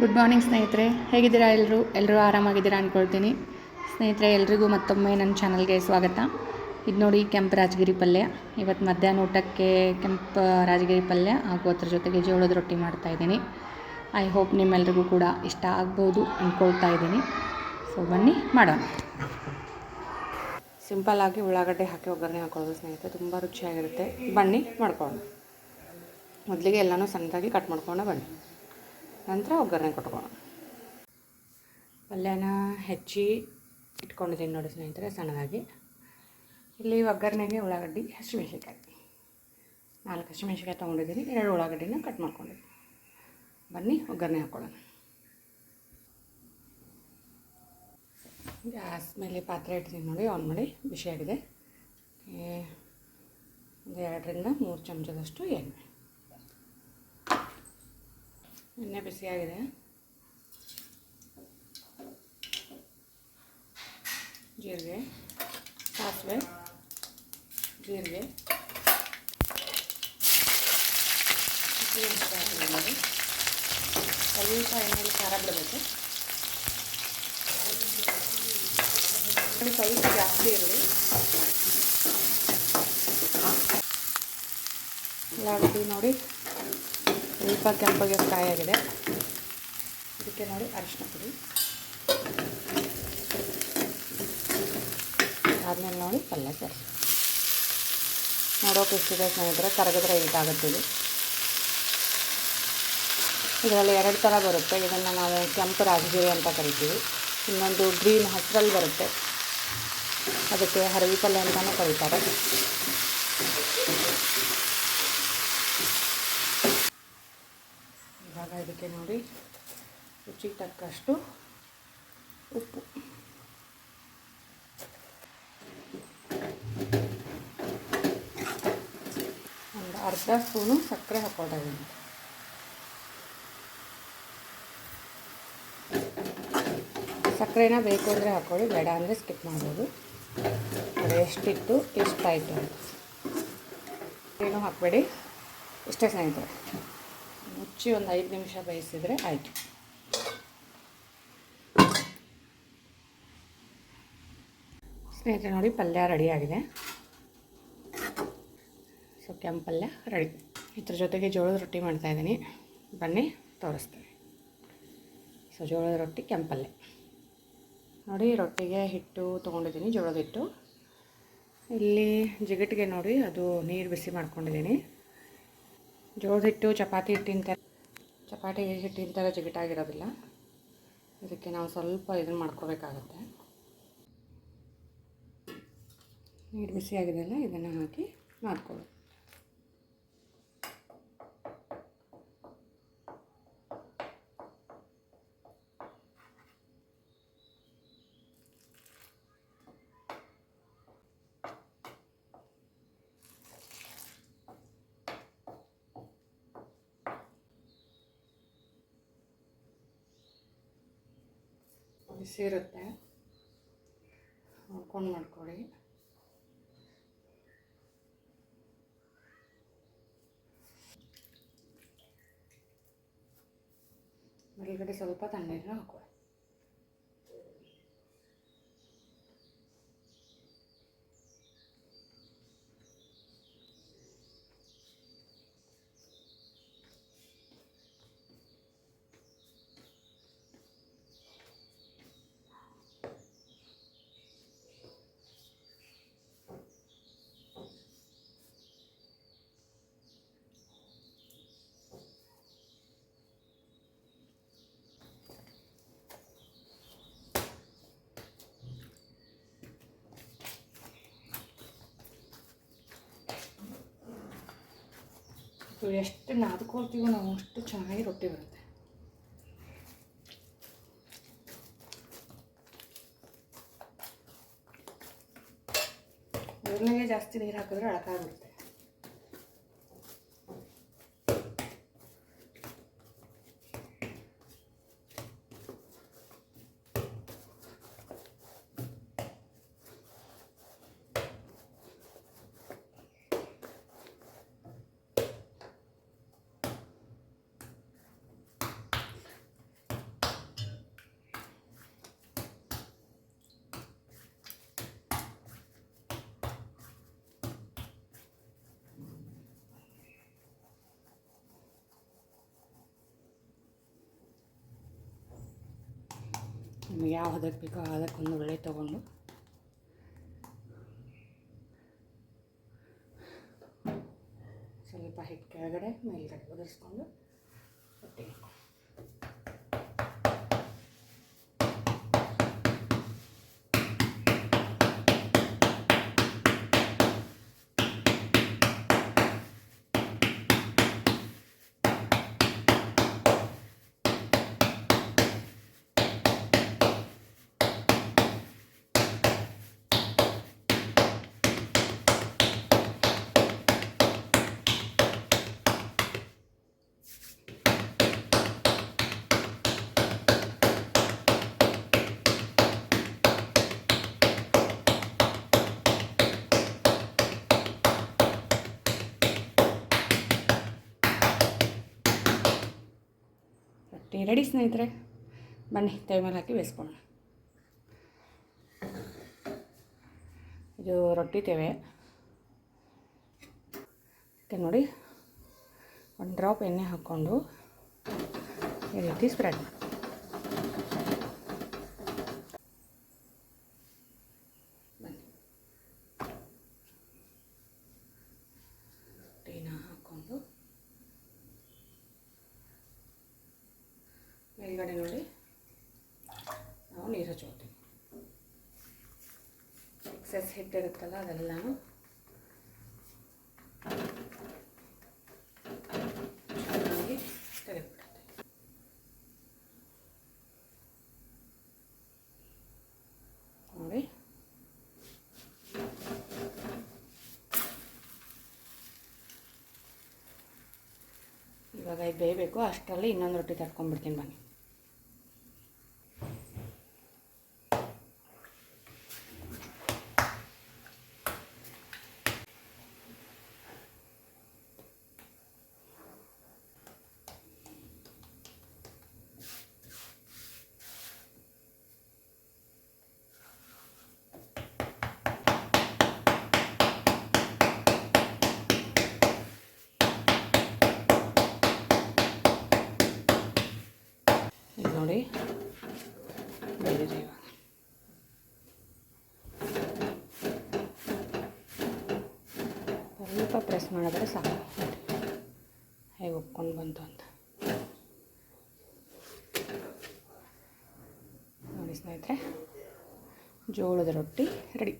Good morning ಸ್ನೇಹಿತರೆ, ಹೇಗಿದ್ದೀರಾ? ಎಲ್ಲರೂ ಆರಾಮಾಗಿದ್ದೀರಾ ಅಂದ್ಕೊಳ್ತೀನಿ. ಸ್ನೇಹಿತರೆ, ಎಲ್ರಿಗೂ ಮತ್ತೊಮ್ಮೆ ನನ್ನ ಚಾನಲ್ಗೆ ಸ್ವಾಗತ. ಇದು ನೋಡಿ ಕೆಂಪು ರಾಜಗಿರಿ ಪಲ್ಯ. ಇವತ್ತು ಮಧ್ಯಾಹ್ನ ಊಟಕ್ಕೆ ಕೆಂಪು ರಾಜಗಿರಿ ಪಲ್ಯ ಹಾಗೂ ಅದ್ರ ಜೊತೆಗೆ ಜೋಳದ ರೊಟ್ಟಿ ಮಾಡ್ತಾಯಿದ್ದೀನಿ. ಐ ಹೋಪ್ ನಿಮ್ಮೆಲ್ರಿಗೂ ಕೂಡ ಇಷ್ಟ ಆಗ್ಬೋದು ಅಂದ್ಕೊಳ್ತಾ ಇದ್ದೀನಿ. ಸೊ ಬನ್ನಿ ಮಾಡೋಣ. ಸಿಂಪಲ್ಲಾಗಿ ಉಳ್ಳಾಗಡ್ಡೆ ಹಾಕಿ ಒಗ್ಗರಣೆ ಹಾಕೊಳ್ಳೋದು ಸ್ನೇಹಿತರೆ, ತುಂಬ ರುಚಿಯಾಗಿರುತ್ತೆ. ಬನ್ನಿ ಮಾಡ್ಕೊಳ್ಳೋಣ. ಮೊದಲಿಗೆ ಎಲ್ಲನೂ ಸಣ್ಣದಾಗಿ ಕಟ್ ಮಾಡ್ಕೊಂಡು ಬನ್ನಿ, ನಂತರ ಒಗ್ಗರಣೆ ಕೊಟ್ಕೊಳ್ಳೋಣ. ಪಲ್ಯನ ಹೆಚ್ಚಿ ಇಟ್ಕೊಂಡಿದ್ದೀನಿ ನೋಡಿ ಸ್ನೇಹಿತರೆ, ಸಣ್ಣದಾಗಿ. ಇಲ್ಲಿ ಒಗ್ಗರಣೆಗೆ ಉಳ್ಳಾಗಡ್ಡಿ, ಹಸಿಮೆಣ್ಸಿನ್ಕಾಯಿ 4 ಹಸಿಮೆಣ್ಸಿನ್ಕಾಯಿ ತೊಗೊಂಡಿದ್ದೀನಿ. 2 ಉಳ್ಳಾಗಡ್ಡಿನ ಕಟ್ ಮಾಡ್ಕೊಂಡಿದ್ದೀನಿ. ಬನ್ನಿ ಒಗ್ಗರಣೆ ಹಾಕ್ಕೊಳ್ಳೋಣ. ಗ್ಯಾಸ್ ಮೇಲೆ ಪಾತ್ರೆ ಇಟ್ಟಿದ್ದೀನಿ ನೋಡಿ, ಆನ್ ಮಾಡಿ. ಬಿಸಿಯಾಗಿದೆ. 2ರಿಂದ 3 ಚಮಚದಷ್ಟು ಎಣ್ಣೆ ಬಿಸಿಯಾಗಿದೆ. ಜೀರಿಗೆ, ಸಾಸಿವೆ, ಜೀರಿಗೆ, ನೋಡಿ. ಸ್ವಲ್ಪ ಎಣ್ಣೆಯಲ್ಲಿ ಖಾರ ಬಿಡಬೇಕು. ಸ್ವಲ್ಪ ಜಾಸ್ತಿ ಇರಲಿ. ಉಳ್ಳಾಗಡ್ಡಿ ನೋಡಿ ಸ್ವಲ್ಪ ಕೆಂಪಗೆ ಫ್ರೈ ಆಗಿದೆ. ಇದಕ್ಕೆ ನೋಡಿ ಅರಿಶಿನ ಪುಡಿ. ಆದಮೇಲೆ ನೋಡಿ ಪಲ್ಯ ಸೇರಿಸಿ. ನೋಡೋಕೆ ಇಷ್ಟಿದೆ ಸ್ನೇಹಿತರೆ, ಕರಗಿದ್ರೆ ಈಟಾಗುತ್ತೆ ಇದು. ಇದರಲ್ಲಿ 2 ಥರ ಬರುತ್ತೆ. ಇದನ್ನು ನಾವು ಕೆಂಪು ರಾಜಗಿರಿ ಅಂತ ಕರಿತೀವಿ. ಇನ್ನೊಂದು ಗ್ರೀನ್ ಹಸಿರಲ್ಲಿ ಬರುತ್ತೆ, ಅದಕ್ಕೆ ಹರವಿ ಪಲ್ಯ ಅಂತಲೂ ಕರೀತಾರೆ. ಇವಾಗ ಇದಕ್ಕೆ ನೋಡಿ ರುಚಿಗೆ ತಕ್ಕಷ್ಟು ಉಪ್ಪು, ಒಂದು ಅರ್ಧ ಸ್ಪೂನು ಸಕ್ಕರೆ ಹಾಕ್ಕೊಳ್ತಾ ಇದ್ದೀನಿ. ಸಕ್ಕರೆನ ಬೇಕು ಅಂದರೆ ಹಾಕ್ಕೊಳ್ಳಿ, ಬೇಡ ಅಂದರೆ ಸ್ಕಿಪ್ ಮಾಡ್ಬೋದು. ಅದು ಎಷ್ಟಿತ್ತು ಎಷ್ಟಾಯಿತು ಅಂತ ಏನೂ ಹಾಕಬೇಡಿ. ಇಷ್ಟೇ ಸ್ನೇಹಿತರೆ, ಮುಚ್ಚಿ ಒಂದು 5 ನಿಮಿಷ ಬೇಯಿಸಿದರೆ ಆಯಿತು. ಸ್ನೇಹಿತರೆ ನೋಡಿ ಪಲ್ಯ ರೆಡಿಯಾಗಿದೆ. ಸೊ ಕೆಂಪು ಪಲ್ಯ ರೆಡಿ. ಇದ್ರ ಜೊತೆಗೆ ಜೋಳದ ರೊಟ್ಟಿ ಮಾಡ್ತಾಯಿದ್ದೀನಿ. ಬನ್ನಿ ತೋರಿಸ್ತೇನೆ. ಸೊ ಜೋಳದ ರೊಟ್ಟಿ, ಕೆಂಪು ಪಲ್ಯ ನೋಡಿ. ರೊಟ್ಟಿಗೆ ಹಿಟ್ಟು ತೊಗೊಂಡಿದ್ದೀನಿ, ಜೋಳದ ಹಿಟ್ಟು. ಇಲ್ಲಿ ಜಿಗಟಿಗೆ ನೋಡಿ ಅದು ನೀರು ಬಿಸಿ ಮಾಡ್ಕೊಂಡಿದ್ದೀನಿ. ಜೋಳದ ಹಿಟ್ಟು ಚಪಾತಿ ಹಿಟ್ಟಿನ ಥರ ಜಿಗಟಾಗಿರೋದಿಲ್ಲ. ಇದಕ್ಕೆ ನಾವು ಸ್ವಲ್ಪ ಇದನ್ನು ಮಾಡ್ಕೋಬೇಕಾಗತ್ತೆ. ನೀರು ಬಿಸಿಯಾಗಿದೆಯಲ್ಲ, ಇದನ್ನು ಹಾಕಿ ಮಾಡ್ಕೊಳ್ಳಿ. ಬಿಸಿ ಇರುತ್ತೆ, ನೋಡ್ಕೊಂಡು ಮಾಡ್ಕೊಳ್ಳಿ. ಮೇಲ್ಗಡೆ ಸ್ವಲ್ಪ ತಣ್ಣೀರನ್ನ ಹಾಕೊಳ್ಳಿ. ಎಷ್ಟು ನಾದ್ಕೊಳ್ತೀವೋ ನಾವು ಅಷ್ಟು ಚೆನ್ನಾಗಿ ರೊಟ್ಟಿ ಬರುತ್ತೆ. ಮೊದಲಿಗೆ ಜಾಸ್ತಿ ನೀರು ಹಾಕಿದ್ರೆ ಅಳಕಾಗ್ಬಿಡುತ್ತೆ. ನಿಮಗೆ ಯಾವ ಹದಕ್ಕೆ ಬೇಕೋ ಅದಕ್ಕೊಂದು ಒಳ್ಳೆ ತೊಗೊಂಡು ಸ್ವಲ್ಪ ಹಿಟ್ಟು ಕೆಳಗಡೆ ಮೇಲ್ಗಡೆ ಒದರಿಸ್ಕೊಂಡು ರೊಟ್ಟಿಗೆ ರೊಟ್ಟಿ ರೆಡಿ ಸ್ನೇಹಿತರೆ. ಬನ್ನಿ ತೈ ಮೇಲೆ ಹಾಕಿ ಬೇಯಿಸ್ಕೊಳ್ಳೋಣ. ಇದು ರೊಟ್ಟಿ ತೇವೆ ನೋಡಿ, ಒಂದು ಡ್ರಾಪ್ ಎಣ್ಣೆ ಹಾಕ್ಕೊಂಡು ಈ ರೀತಿ ಸ್ಪ್ರೆಡ್ ಮಾಡಿ ಬನ್ನಿ. ರೊಟ್ಟಿನ ಹಾಕ್ಕೊಂಡು ಮೇಲ್ಗಡೆ ನೋಡಿ ನಾವು ನೀರು ಹಚ್ಕೊಳ್ತೀವಿ. ಎಕ್ಸೆಸ್ ಹಿಟ್ಟಿರುತ್ತಲ್ಲ ಅದೆಲ್ಲನೂ ಚೆನ್ನಾಗಿ ತೆಗೆದುಬಿಡುತ್ತೆ. ನೋಡಿ ಇವಾಗ ಇದು ಬೇಯಬೇಕು. ಅಷ್ಟರಲ್ಲಿ ಇನ್ನೊಂದು ರೊಟ್ಟಿ ತಟ್ಕೊಂಡ್ಬಿಡ್ತೀನಿ ಬನ್ನಿ. ನೋಡಿ ಬೇಯಿದೆ. ಇವಾಗ ಸ್ವಲ್ಪ ಪ್ರೆಸ್ ಮಾಡಿದ್ರೆ ಸಾಕು. ಹೇಗೆ ಒಪ್ಕೊಂಡು ಬಂತು ಅಂತ ನೋಡಿ ಸ್ನೇಹಿತರೆ. ಜೋಳದ ರೊಟ್ಟಿ ರೆಡಿ.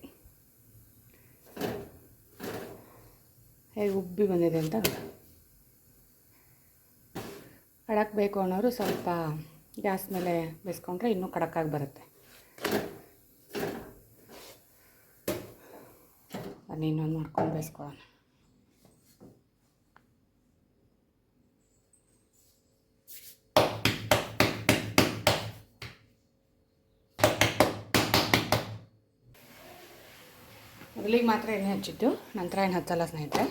ಹೇಗೆ ಉಬ್ಬಿ ಬಂದಿದೆ ಅಂತ. ಕಡಕ್ ಬೇಕು ಅನ್ನೋರು ಸ್ವಲ್ಪ ಗ್ಯಾಸ್ ಮೇಲೆ ಬೇಯಿಸ್ಕೊಂಡ್ರೆ ಇನ್ನೂ ಕಡಕ್ಕಾಗಿ ಬರುತ್ತೆ. ಬನ್ನಿ ಇನ್ನೊಂದು ಮಾಡ್ಕೊಂಡು ಬೇಯಿಸ್ಕೊಳ್ಳೋಣ. ಮೊದಲಿಗೆ ಮಾತ್ರ ಎಣ್ಣೆ ಹಚ್ಚಿದ್ದು, ನಂತರ ಏನು ಹಚ್ಚಲ್ಲ ಸ್ನೇಹಿತರೆ.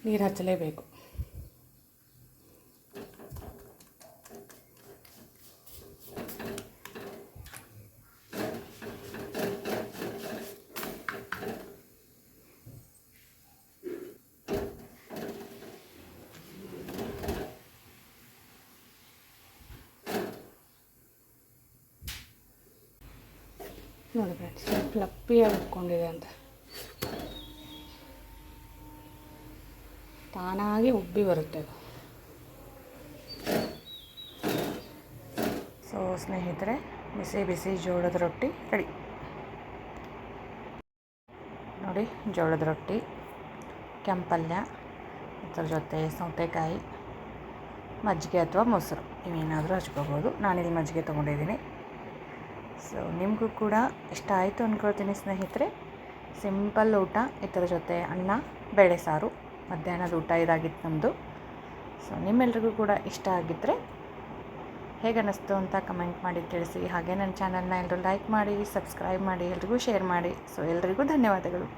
ನೀರು ಹಚ್ಚಲೇಬೇಕು. ನೋಡಿ ಫ್ರೆಂಡ್ಸ್, ಫ್ಲಪ್ಪಿಯಾಗಿ ಉಟ್ಕೊಂಡಿದೆ ಅಂತ. ತಾನಾಗಿ ಉಬ್ಬಿ ಬರುತ್ತೆ. ಸೊ ಸ್ನೇಹಿತರೆ, ಬಿಸಿ ಬಿಸಿ ಜೋಳದ ರೊಟ್ಟಿ ರೆಡಿ. ನೋಡಿ, ಜೋಳದ ರೊಟ್ಟಿ, ಕೆಂಪಲ್ಯ, ಅದರ ಜೊತೆ ಸೌತೆಕಾಯಿ, ಮಜ್ಜಿಗೆ ಅಥವಾ ಮೊಸರು ಇವೇನಾದರೂ ಹಚ್ಕೋಬೋದು. ನಾನಿಲ್ಲಿ ಮಜ್ಜಿಗೆ ತೊಗೊಂಡಿದ್ದೀನಿ. ಸೊ ನಿಮಗೂ ಕೂಡ ಇಷ್ಟ ಆಯಿತು ಅಂದ್ಕೊಳ್ತೀನಿ ಸ್ನೇಹಿತರೆ. ಸಿಂಪಲ್ ಊಟ. ಇದರ ಜೊತೆ ಅನ್ನ, ಬೇಳೆ ಸಾರು, ಮಧ್ಯಾಹ್ನದ ಊಟ ಇದಾಗಿತ್ತು ನಮ್ಮದು. ಸೊ ನಿಮ್ಮೆಲ್ರಿಗೂ ಕೂಡ ಇಷ್ಟ ಆಗಿದ್ದರೆ ಹೇಗೆ ಅನ್ನಿಸ್ತು ಅಂತ ಕಮೆಂಟ್ ಮಾಡಿ ತಿಳಿಸಿ. ಹಾಗೆ ನನ್ನ ಚಾನಲ್ನ ಎಲ್ಲರೂ ಲೈಕ್ ಮಾಡಿ, ಸಬ್ಸ್ಕ್ರೈಬ್ ಮಾಡಿ, ಎಲ್ರಿಗೂ ಶೇರ್ ಮಾಡಿ. ಸೊ ಎಲ್ರಿಗೂ ಧನ್ಯವಾದಗಳು.